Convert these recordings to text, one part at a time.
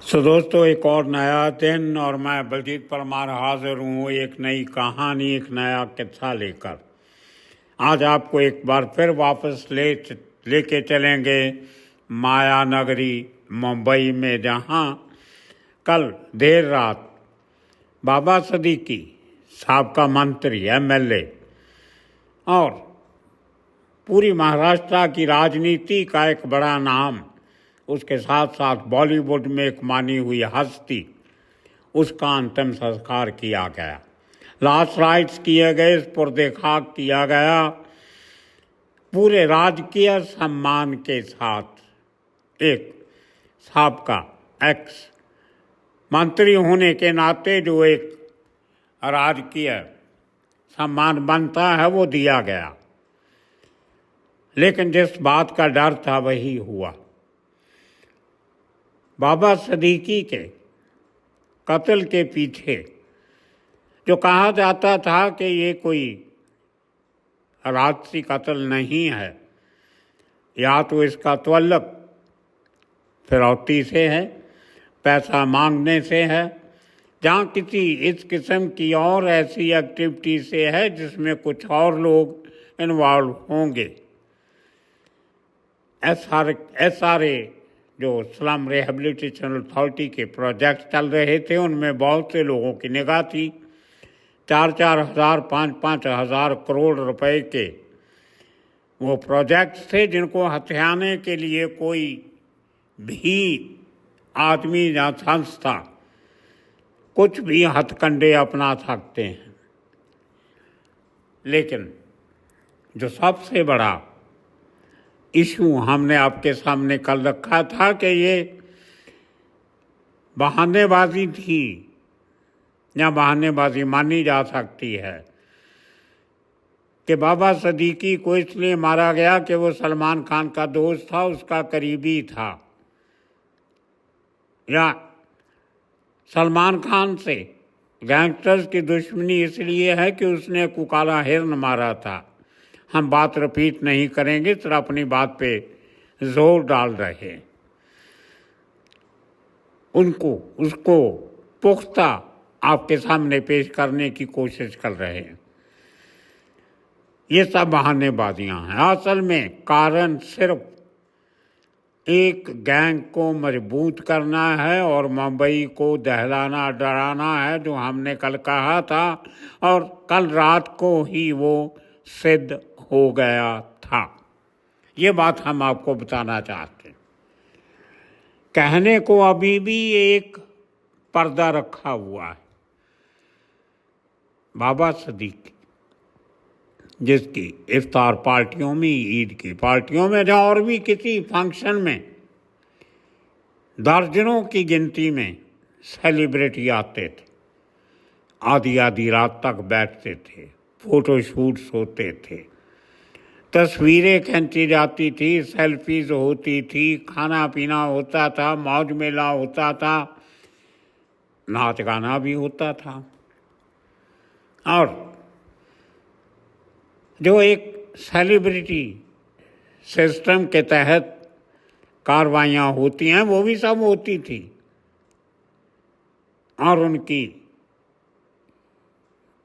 दोस्तों, एक और नया दिन और मैं बलजीत परमार हाजिर हूँ एक नई कहानी, एक नया किस्सा लेकर। आज आपको एक बार फिर वापस लेके चलेंगे माया नगरी मुंबई में, जहाँ कल देर रात बाबा सिद्दीकी साबका मंत्री, एमएलए और पूरी महाराष्ट्र की राजनीति का एक बड़ा नाम, उसके साथ साथ बॉलीवुड में एक मानी हुई हस्ती, उसका अंतिम संस्कार किया गया। लास्ट राइट्स किए गए, पुरदेखाक किया गया, पूरे राजकीय सम्मान के साथ। एक साबका एक्स मंत्री होने के नाते जो एक राजकीय सम्मान बनता है वो दिया गया, लेकिन जिस बात का डर था वही हुआ। बाबा सिद्दीकी के कत्ल के पीछे जो कहा जाता था कि ये कोई राजसी कत्ल नहीं है, या तो इसका तअल्लुक फिरौती से है, पैसा मांगने से है, जहाँ किसी इस किस्म की और ऐसी एक्टिविटी से है जिसमें कुछ और लोग इन्वॉल्व होंगे। एसआरए जो स्लम रिहेबिलिटेशन अथॉरिटी के प्रोजेक्ट चल रहे थे, उनमें बहुत से लोगों की निगाह थी। 4-4 हज़ार, 5-5 हज़ार करोड़ रुपए के वो प्रोजेक्ट्स थे जिनको हथियाने के लिए कोई भी आदमी या संस्था कुछ भी हथकंडे अपना सकते हैं। लेकिन जो सबसे बड़ा इशू हमने आपके सामने कल रखा था कि ये बहानेबाजी थी, या बहानेबाजी मानी जा सकती है, कि बाबा सिद्दीकी को इसलिए मारा गया कि वो सलमान खान का दोस्त था, उसका करीबी था, या सलमान खान से गैंगस्टर्स की दुश्मनी इसलिए है कि उसने कुकाला हिरन मारा था। हम बात रिपीट नहीं करेंगे, सिर्फ अपनी बात पे जोर डाल रहे हैं। उसको पुख्ता आपके सामने पेश करने की कोशिश कर रहे हैं। ये सब बहानेबाजियां हैं। असल में कारण सिर्फ एक गैंग को मजबूत करना है और मुंबई को दहलाना डराना है, जो हमने कल कहा था, और कल रात को ही वो सिद्ध हो गया था। ये बात हम आपको बताना चाहते हैं। कहने को अभी भी एक पर्दा रखा हुआ है। बाबा सिद्दीकी, जिसकी इफ्तार पार्टियों में, ईद की पार्टियों में, या और भी किसी फंक्शन में दर्जनों की गिनती में सेलिब्रिटी आते थे, आधी आधी रात तक बैठते थे, फोटोशूट्स होते थे, तस्वीरें खींची जाती थी, सेल्फीज होती थी, खाना पीना होता था, मौज मेला होता था, नाच गाना भी होता था। और जो एक सेलिब्रिटी सिस्टम के तहत कार्रवाइयाँ होती हैं, वो भी सब होती थी, और उनकी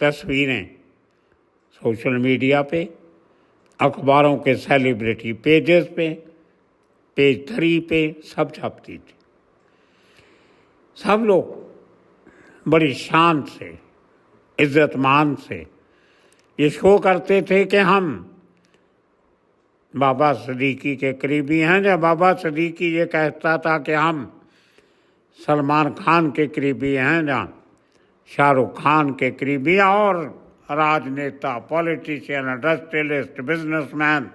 तस्वीरें सोशल मीडिया पे, अखबारों के सेलिब्रिटी पेजेस पे, पेज 3 पे सब छपती थी। सब लोग बड़ी शान से, इज्जतमान से ये शो करते थे कि हम बाबा सिद्दीकी के करीबी हैं, या बाबा सिद्दीकी ये कहता था कि हम सलमान खान के करीबी हैं, या शाहरुख खान के करीबी, और राजनेता, पॉलिटिशियन, इंडस्ट्रियलिस्ट, बिजनेसमैन,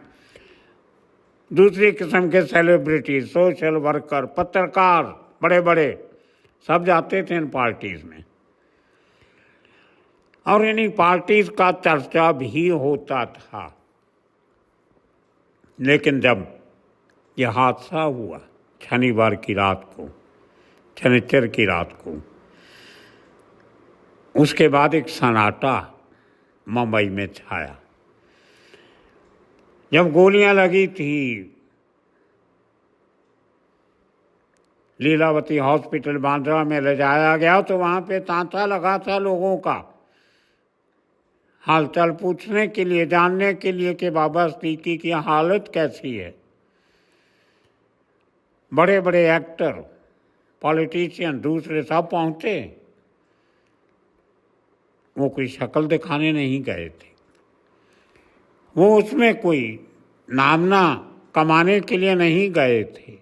दूसरी किस्म के सेलिब्रिटी, सोशल वर्कर, पत्रकार, बड़े बड़े सब जाते थे इन पार्टीज में, और इन्हीं पार्टीज का चर्चा भी होता था। लेकिन जब यह हादसा हुआ शनिवार की रात को, शनिचर की रात को, उसके बाद एक सन्नाटा मुंबई में छाया। जब गोलियां लगी थी, लीलावती हॉस्पिटल बांद्रा में ले जाया गया तो वहाँ पे तांता लगा था लोगों का हालचाल पूछने के लिए, जानने के लिए कि बाबा सिद्दीकी की हालत कैसी है। बड़े बड़े एक्टर, पॉलिटिशियन, दूसरे सब पहुँचे। वो कोई शक्ल दिखाने नहीं गए थे, वो उसमें कोई नामना कमाने के लिए नहीं गए थे,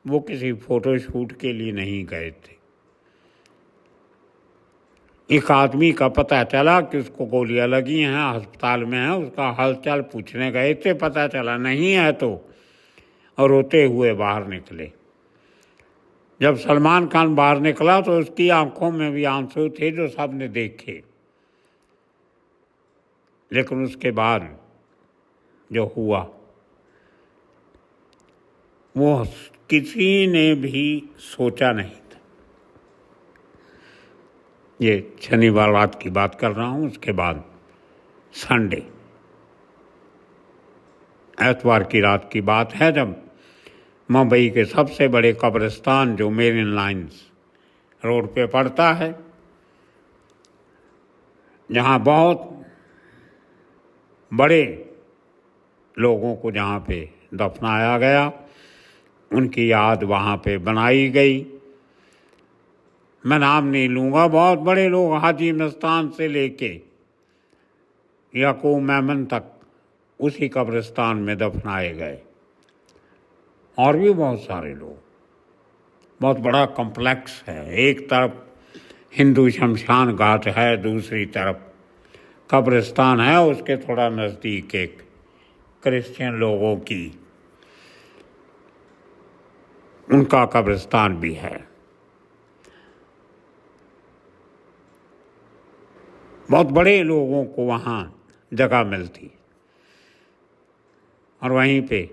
वो किसी फोटोशूट के लिए नहीं गए थे। एक आदमी का पता चला कि उसको गोलियां लगी हैं, अस्पताल में है, उसका हालचाल पूछने गए थे, पता चला नहीं है तो, और रोते हुए बाहर निकले। जब सलमान खान बाहर निकला तो उसकी आंखों में भी आंसू थे जो सबने देखे। लेकिन उसके बाद जो हुआ वो किसी ने भी सोचा नहीं था। ये शनिवार रात की बात कर रहा हूँ, उसके बाद संडे, एतवार की रात की बात है, जब मुंबई के सबसे बड़े कब्रिस्तान जो मेरिन लाइन्स रोड पे पड़ता है, जहाँ बहुत बड़े लोगों को जहाँ पे दफनाया गया, उनकी याद वहाँ पे बनाई गई। मैं नाम नहीं लूँगा, बहुत बड़े लोग हाजी मस्तान से लेके याकूब मेमन तक उसी कब्रिस्तान में दफनाए गए, और भी बहुत सारे लोग। बहुत बड़ा कॉम्प्लेक्स है, एक तरफ हिंदू शमशान घाट है, दूसरी तरफ कब्रिस्तान है, उसके थोड़ा नज़दीक एक क्रिश्चियन लोगों की उनका कब्रिस्तान भी है। बहुत बड़े लोगों को वहाँ जगह मिलती, और वहीं पे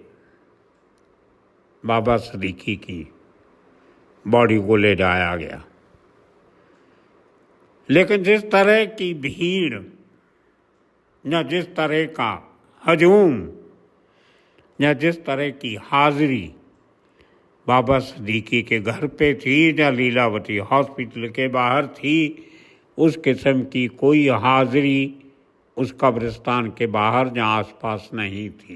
बाबा सिद्दीकी की बॉडी को ले जाया गया। लेकिन जिस तरह की भीड़ या जिस तरह का हजूम या जिस तरह की हाजिरी बाबा सिद्दीकी के घर पे थी या लीलावती हॉस्पिटल के बाहर थी, उस किस्म की कोई हाजिरी उस कब्रिस्तान के बाहर या आसपास नहीं थी।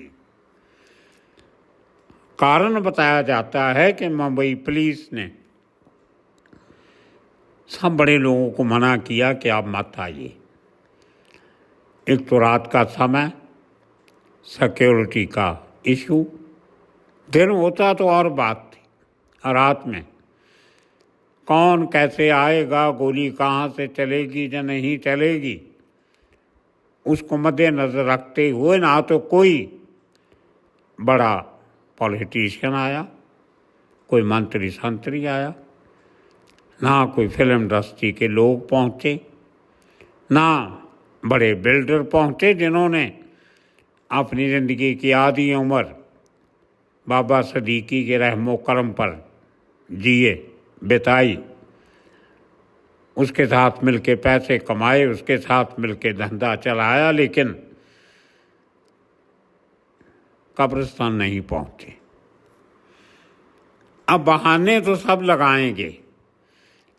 कारण बताया जाता है कि मुंबई पुलिस ने सब बड़े लोगों को मना किया कि आप मत आइए। एक तो रात का समय, सिक्योरिटी का इशू, दिन होता तो और बात थी, रात में कौन कैसे आएगा, गोली कहाँ से चलेगी या नहीं चलेगी, उसको मद्देनज़र रखते हुए ना तो कोई बड़ा पॉलिटिशियन आया, कोई मंत्री संतरी आया, ना कोई फिल्म इंडस्ट्री के लोग पहुँचे, ना बड़े बिल्डर पहुँचे जिन्होंने अपनी ज़िंदगी की आधी उम्र बाबा सिद्दीकी के रहमो करम पर जिए, बिताई, उसके साथ मिलके पैसे कमाए, उसके साथ मिलके धंधा चलाया, लेकिन कब्रिस्तान नहीं पहुँचे। अब बहाने तो सब लगाएंगे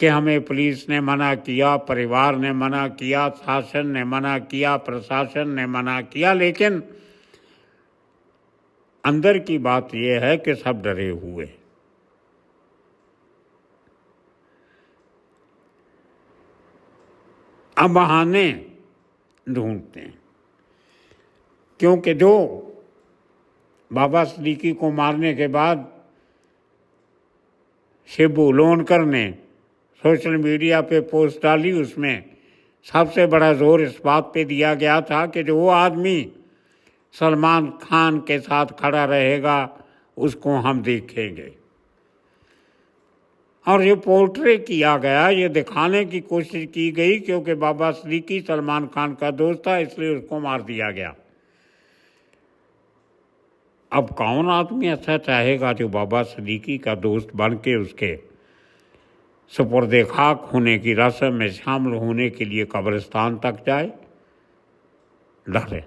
कि हमें पुलिस ने मना किया, परिवार ने मना किया, शासन ने मना किया, प्रशासन ने मना किया, लेकिन अंदर की बात यह है कि सब डरे हुए। अब बहाने ढूंढते हैं, क्योंकि जो बाबा सिद्दीकी को मारने के बाद शिबू लोनकर ने सोशल मीडिया पे पोस्ट डाली, उसमें सबसे बड़ा जोर इस बात पे दिया गया था कि जो वो आदमी सलमान खान के साथ खड़ा रहेगा उसको हम देखेंगे। और ये पोर्ट्रे किया गया, ये दिखाने की कोशिश की गई क्योंकि बाबा सिद्दीकी सलमान खान का दोस्त था, इसलिए उसको मार दिया गया। अब कौन आदमी ऐसा चाहेगा जो बाबा सिद्दीकी का दोस्त बन के उसके सुपुर्दे खाक होने की रस्म में शामिल होने के लिए कब्रिस्तान तक जाए? डरे।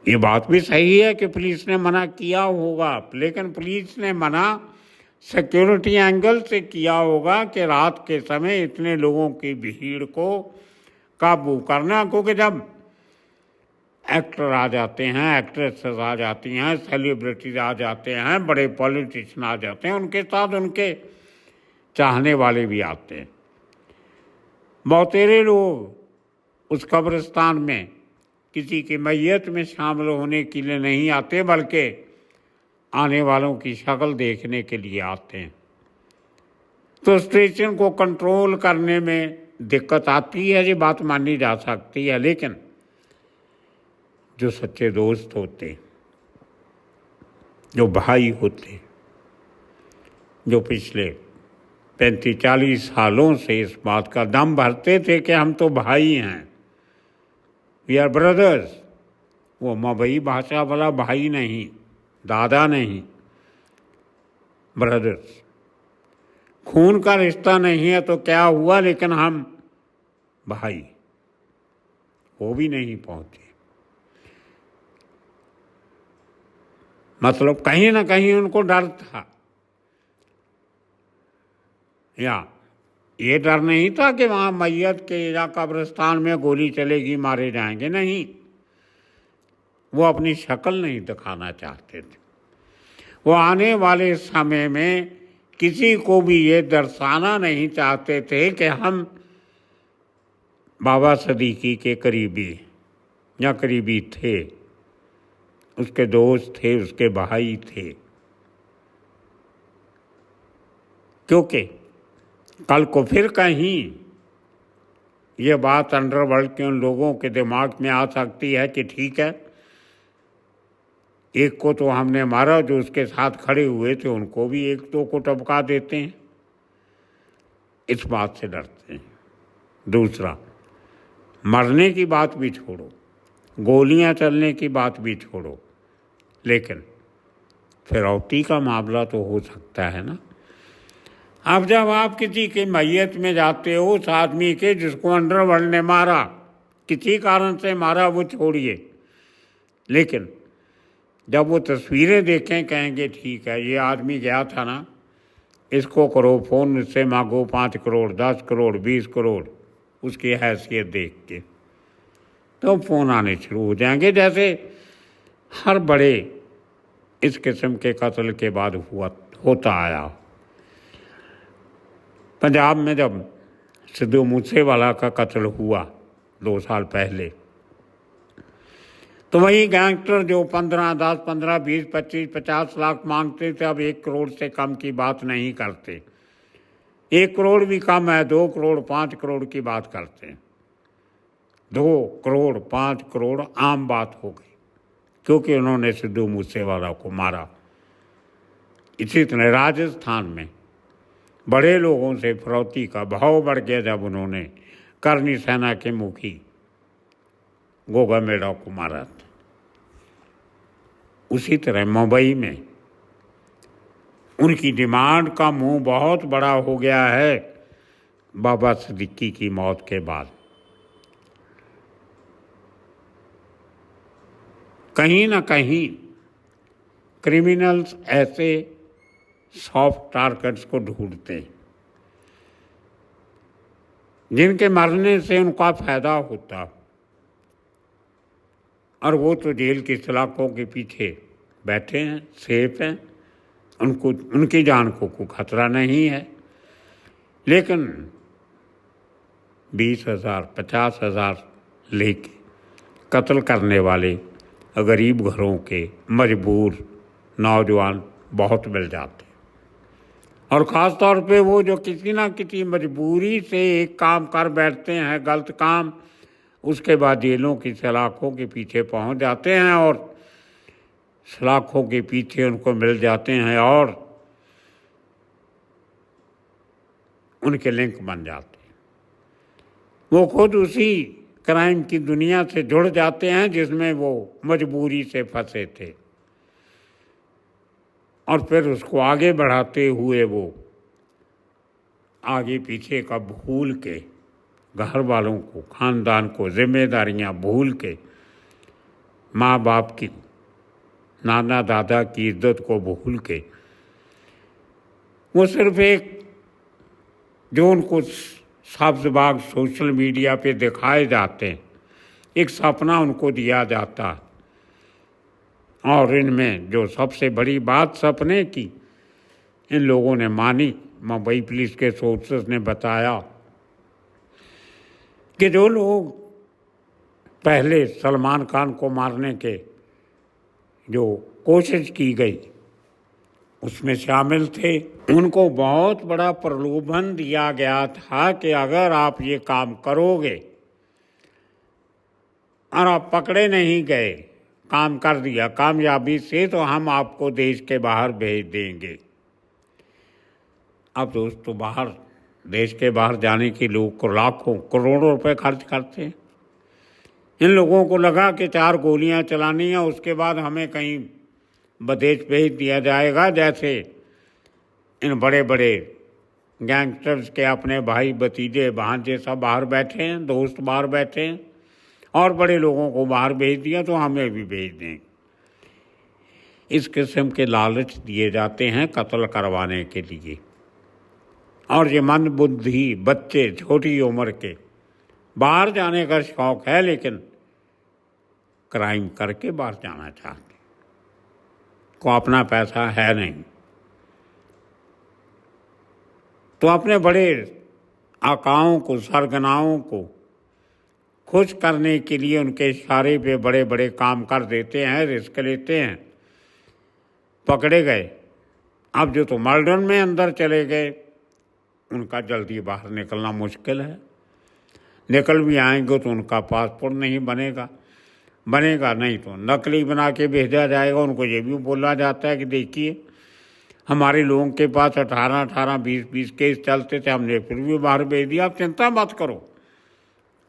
ये बात भी सही है कि पुलिस ने मना किया होगा, लेकिन पुलिस ने मना सिक्योरिटी एंगल से किया होगा कि रात के समय इतने लोगों की भीड़ को काबू करना, क्योंकि जब एक्टर आ जाते हैं, एक्ट्रेसेस आ जाती हैं, सेलिब्रिटीज आ जाते हैं, बड़े पॉलिटिशियन आ जाते हैं, उनके साथ उनके चाहने वाले भी आते हैं। बहुतेरे लोग उस कब्रिस्तान में किसी की मैयत में शामिल होने के लिए नहीं आते, बल्कि आने वालों की शक्ल देखने के लिए आते हैं। तो स्टेशन को कंट्रोल करने में दिक्कत आती है, ये बात मानी जा सकती है, लेकिन जो सच्चे दोस्त होते, जो भाई होते, जो पिछले 35-40 सालों से इस बात का दम भरते थे कि हम तो भाई हैं, वी आर ब्रदर्स, वो मवई भाषा वाला भाई नहीं, दादा नहीं, ब्रदर्स। खून का रिश्ता नहीं है तो क्या हुआ, लेकिन हम भाई, वो भी नहीं पहुंचे। मतलब कहीं ना कहीं उनको डर था, या ये डर नहीं था कि वहाँ मैयत के या कब्रिस्तान में गोली चलेगी, मारे जाएंगे, नहीं, वो अपनी शक्ल नहीं दिखाना चाहते थे। वो आने वाले समय में किसी को भी ये दर्शाना नहीं चाहते थे कि हम बाबा सदीकी के करीबी या करीबी थे, उसके दोस्त थे, उसके भाई थे। क्योंकि कल को फिर कहीं ये बात अंडरवर्ल्ड के उन लोगों के दिमाग में आ सकती है कि ठीक है, एक को तो हमने मारा, जो उसके साथ खड़े हुए थे उनको भी एक दो को टपका देते हैं, इस बात से डरते हैं। दूसरा, मरने की बात भी छोड़ो, गोलियां चलने की बात भी छोड़ो, लेकिन फिरौती का मामला तो हो सकता है ना। अब जब आप किसी के मैयत में जाते हो, उस आदमी के जिसको अंडरवर्ल्ड ने मारा, किसी कारण से मारा वो छोड़िए, लेकिन जब वो तस्वीरें देखें कहेंगे ठीक है, ये आदमी गया था ना, इसको करो फ़ोन, इससे मांगो 5 करोड़, 10 करोड़, 20 करोड़, उसकी हैसियत देख के तो फ़ोन आने शुरू हो जाएंगे। जैसे हर बड़े इस किस्म के कत्ल के बाद होता आया। पंजाब में जब सिद्धू मूसेवाला का कत्ल हुआ 2 साल पहले, तो वही गैंगस्टर जो 15, 10, 15, 20, 25, 50 लाख मांगते थे, अब 1 करोड़ से कम की बात नहीं करते। 1 करोड़ भी कम है, 2 करोड़, 5 करोड़ की बात करते हैं। 2 करोड़, 5 करोड़ आम बात हो गई, क्योंकि उन्होंने सिद्धू मूसेवाला को मारा। इसी तरह राजस्थान में बड़े लोगों से फिरौती का भाव बढ़ गया जब उन्होंने करनी सेना के मुखी गोगा मेड़ा को मारा था। उसी तरह मुंबई में उनकी डिमांड का मुंह बहुत बड़ा हो गया है बाबा सिद्दीकी की मौत के बाद। कहीं ना कहीं क्रिमिनल्स ऐसे सॉफ्ट टारगेट्स को ढूंढते हैं जिनके मरने से उनका फायदा होता, और वो तो जेल की सलाखों के पीछे बैठे हैं, सेफ हैं, उनको उनकी जान को कोई खतरा नहीं है। लेकिन 20,000, 50,000 लेके कत्ल करने वाले गरीब घरों के मजबूर नौजवान बहुत मिल जाते हैं, और ख़ास तौर पे वो जो किसी ना किसी मजबूरी से एक काम कर बैठते हैं, गलत काम, उसके बाद जेलों की सलाखों के पीछे पहुंच जाते हैं और सलाखों के पीछे उनको मिल जाते हैं और उनके लिंक बन जाते हैं। वो खुद उसी क्राइम की दुनिया से जुड़ जाते हैं जिसमें वो मजबूरी से फंसे थे, और फिर उसको आगे बढ़ाते हुए वो आगे पीछे का भूल के, घर वालों को, ख़ानदान को, जिम्मेदारियां भूल के माँ बाप की, नाना दादा की इज्जत को भूल के वो सिर्फ एक जो उनको सब्ज बाग सोशल मीडिया पे दिखाए जाते हैं, एक सपना उनको दिया जाता। और इनमें जो सबसे बड़ी बात सपने की इन लोगों ने मानी। मुंबई पुलिस के सोर्सेस ने बताया कि जो लोग पहले सलमान खान को मारने के जो कोशिश की गई उसमें शामिल थे, उनको बहुत बड़ा प्रलोभन दिया गया था कि अगर आप ये काम करोगे और आप पकड़े नहीं गए, काम कर दिया कामयाबी से, तो हम आपको देश के बाहर भेज देंगे। अब दोस्तों, बाहर देश के बाहर जाने के लोग को लाखों करोड़ों रुपए खर्च करते हैं। इन लोगों को लगा कि 4 गोलियां चलानी है, उसके बाद हमें कहीं विदेश भेज दिया जाएगा। जैसे इन बड़े बड़े गैंगस्टर्स के अपने भाई भतीजे भांजे सब बाहर बैठे हैं, दोस्त बाहर बैठे हैं, और बड़े लोगों को बाहर भेज दिया तो हमें भी भेज दें। इस किस्म के लालच दिए जाते हैं कत्ल करवाने के लिए। और ये मंदबुद्धि बच्चे छोटी उम्र के बाहर जाने का शौक है, लेकिन क्राइम करके बाहर जाना चाहते, को अपना पैसा है नहीं, तो अपने बड़े आकाओं को, सरगनाओं को खुश करने के लिए उनके इशारे पे बड़े बड़े काम कर देते हैं, रिस्क लेते हैं। पकड़े गए, अब जो तो मर्डर में अंदर चले गए, उनका जल्दी बाहर निकलना मुश्किल है। निकल भी आएंगे तो उनका पासपोर्ट नहीं बनेगा नहीं तो नकली बना के भेजा जाएगा। उनको ये भी बोला जाता है कि देखिए, हमारे लोगों के पास 18-18, 20-20 केस चलते थे, हमने फिर भी बाहर भेज दिया। आप चिंता मत करो,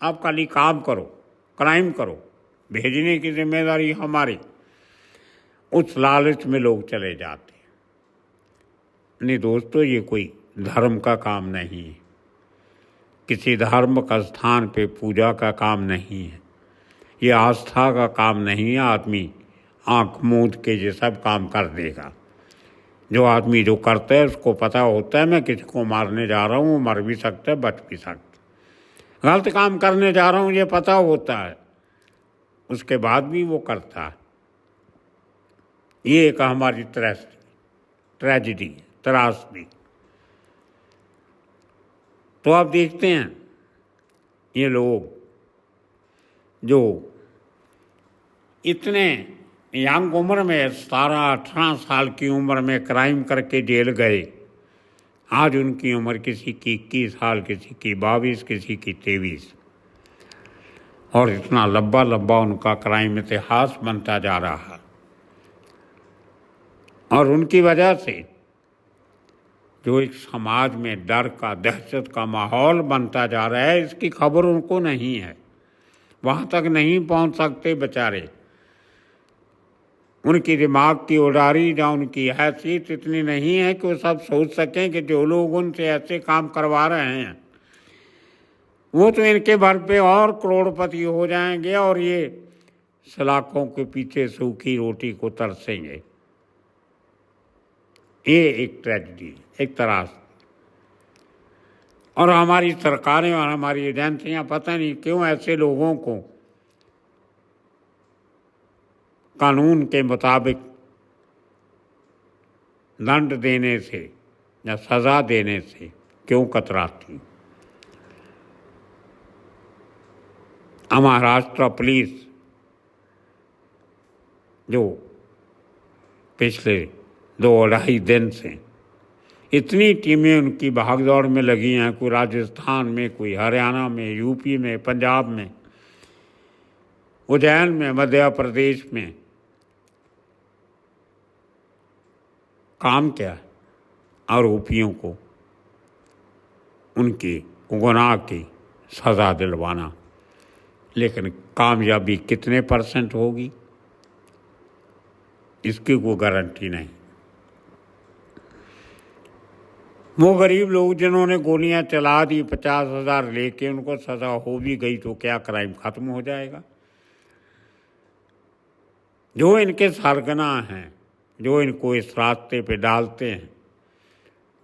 आप खाली काम करो, क्राइम करो, भेजने की जिम्मेदारी हमारी। उस लालच में लोग चले जाते हैं। नहीं दोस्तों, ये कोई धर्म का काम नहीं है, किसी धार्मिक स्थान पे पूजा का काम नहीं है, ये आस्था का काम नहीं है। आदमी आँख मूंद के ये सब काम कर देगा। जो आदमी जो करता है उसको पता होता है मैं किसी को मारने जा रहा हूँ, मर भी सकता है, बच भी सकता है। गलत काम करने जा रहा हूँ ये पता होता है, उसके बाद भी वो करता है। ये एक हमारी ट्रेजिडी, त्रासदी। तो आप देखते हैं ये लोग जो इतने यंग उम्र में 17-18 साल की उम्र में क्राइम करके जेल गए, आज उनकी उम्र किसी की 21 साल, किसी की 22, किसी की 23, और इतना लंबा लंबा उनका क्राइम इतिहास बनता जा रहा है। और उनकी वजह से जो एक समाज में डर का, दहशत का माहौल बनता जा रहा है, इसकी खबर उनको नहीं है, वहाँ तक नहीं पहुँच सकते बेचारे। उनकी दिमाग की उडारी या उनकी हैसियत इतनी नहीं है कि वो सब सोच सकें कि जो लोग उनसे ऐसे काम करवा रहे हैं वो तो इनके भर पे और करोड़पति हो जाएंगे और ये सलाखों के पीछे सूखी रोटी को तरसेंगे। ये एक ट्रेजेडी, एक तरास। और हमारी सरकारें और हमारी एजेंसियां पता नहीं क्यों ऐसे लोगों को कानून के मुताबिक दंड देने से या सज़ा देने से क्यों कतराती। महाराष्ट्र पुलिस जो पिछले 2-2.5 दिन से इतनी टीमें उनकी भागदौड़ में लगी हैं, कोई राजस्थान में, कोई हरियाणा में, यूपी में, पंजाब में, उज्जैन में, मध्य प्रदेश में, काम क्या है? आरोपियों को उनकी गुनाह की सज़ा दिलवाना। लेकिन कामयाबी कितने % होगी इसकी कोई गारंटी नहीं। वो गरीब लोग जिन्होंने गोलियां चला दी 50,000 लेके, उनको सज़ा हो भी गई तो क्या क्राइम ख़त्म हो जाएगा? जो इनके सरगना हैं, जो इनको इस रास्ते पे डालते हैं,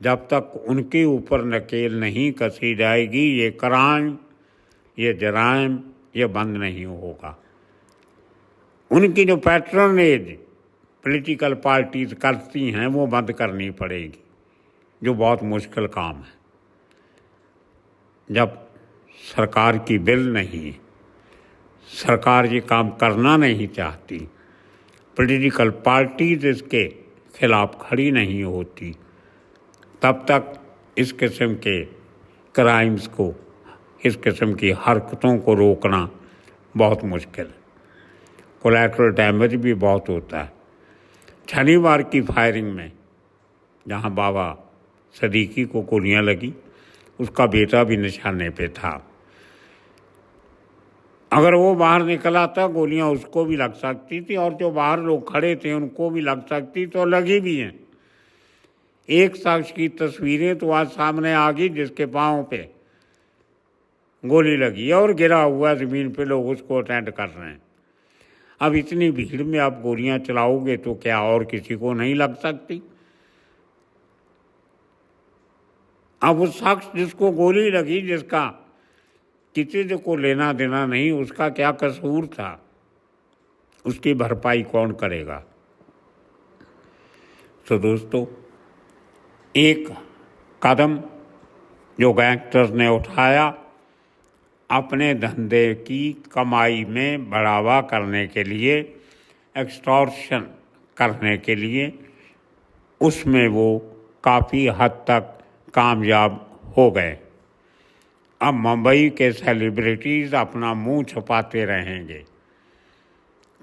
जब तक उनके ऊपर नकेल नहीं कसी जाएगी ये क्राइम, ये जराइम ये बंद नहीं होगा। उनकी जो पैट्रनेज पॉलिटिकल पार्टीज करती हैं वो बंद करनी पड़ेगी, जो बहुत मुश्किल काम है। जब सरकार की बिल नहीं, सरकार ये काम करना नहीं चाहती, पॉलिटिकल पार्टीज इसके खिलाफ खड़ी नहीं होती, तब तक इस किस्म के क्राइम्स को, इस किस्म की हरकतों को रोकना बहुत मुश्किल है। कोलैटरल डैमेज भी बहुत होता है। शनिवार की फायरिंग में जहां बाबा सदीकी को गोलियां लगी, उसका बेटा भी निशाने पे था। अगर वो बाहर निकला था गोलियां उसको भी लग सकती थी, और जो बाहर लोग खड़े थे उनको भी लग सकती, तो लगी भी हैं। एक शख्स की तस्वीरें तो आज सामने आ गई जिसके पाँव पे गोली लगी और गिरा हुआ ज़मीन पे, लोग उसको अटेंड कर रहे हैं। अब इतनी भीड़ में आप गोलियां चलाओगे तो क्या और किसी को नहीं लग सकती? अब उस शख्स जिसको गोली लगी, जिसका किसी को लेना देना नहीं, उसका क्या कसूर था? उसकी भरपाई कौन करेगा? तो दोस्तों, एक कदम जो गैंगस्टर्स ने उठाया अपने धंधे की कमाई में बढ़ावा करने के लिए, एक्सटॉर्शन करने के लिए, उसमें वो काफ़ी हद तक कामयाब हो गए। अब मुंबई के सेलिब्रिटीज़ अपना मुंह छुपाते रहेंगे,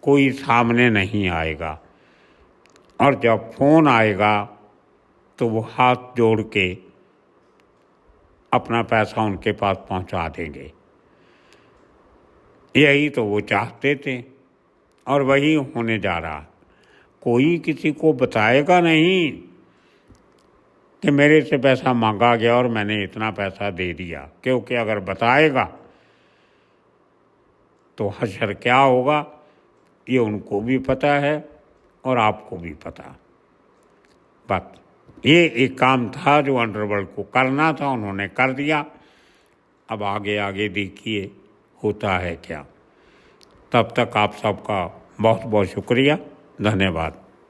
कोई सामने नहीं आएगा, और जब फ़ोन आएगा तो वो हाथ जोड़ के अपना पैसा उनके पास पहुंचा देंगे। यही तो वो चाहते थे और वही होने जा रहा। कोई किसी को बताएगा नहीं कि मेरे से पैसा मांगा गया और मैंने इतना पैसा दे दिया, क्योंकि अगर बताएगा तो हशर क्या होगा ये उनको भी पता है और आपको भी पता। बस ये एक काम था जो अंडरवर्ल्ड को करना था, उन्होंने कर दिया। अब आगे आगे देखिए होता है क्या। तब तक आप सबका बहुत बहुत शुक्रिया, धन्यवाद।